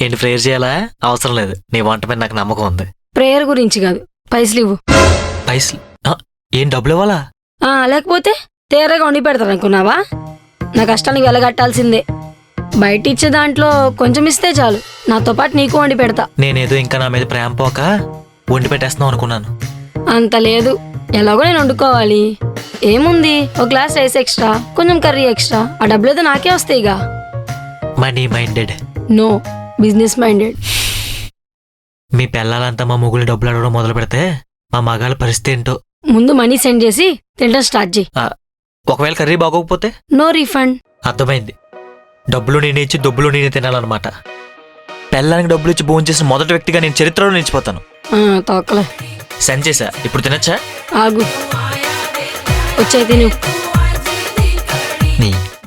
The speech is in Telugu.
ఏంటి ప్రేయర్ చేయాలా? అవసరం లేదు, నీ వంట మీద నాకు నమ్మకం ఉంది. ప్రేయర్ గురించి కాదు, పైసలు ఇవ్వు. పైసలు? ఏం డబ్బులు ఇవ్వాలా? లేకపోతే తేరగా వండి పెడతారు అనుకున్నావా? నా కష్టానికి వెలగట్టాల్సిందే. బయట ఇచ్చే దాంట్లో కొంచెం ఇస్తే చాలు, నాతో పాటు నీకు వండి పెడతా. నేనేదో ఇంకా నా మీద ప్రేమ పోక వండి పెట్టేస్తున్నావు అనుకున్నాను. అంత లేదు, ఎలాగో నేను వండుకోవాలి. ఏముంది, ఒక గ్లాస్ రైస్ ఎక్స్ట్రా, కొంచెం కర్రీ ఎక్స్ట్రా, ఆ డబ్బులేదో నాకే వస్తాయిగా. Money minded. No, business minded. మీ పిల్లలంతా మా మొగులు డబ్బులు అడగడం మొదలు పెడితే మా మగాళ్ళ పరిస్థితి ఏంటో. ముందు మనీ సెండ్ చేసి తినడం స్టార్ట్ చేయి. ఒకవేళ కర్రీ బాగోకపోతే? No refund. అర్థమైంది. డబ్బులు నేనే ఇచ్చి డబ్బులు నేనే తినాలన్నమాట. పిల్లలకి డబ్బులు ఇచ్చి భోజనం చేసిన మొదటి వ్యక్తిగా నేను చరిత్రలో నిలిచిపోతాను. తోకలే సెండ్ చేసా, ఇప్పుడు తినచ్చా? ఆగు, వచ్చే తిను. నీ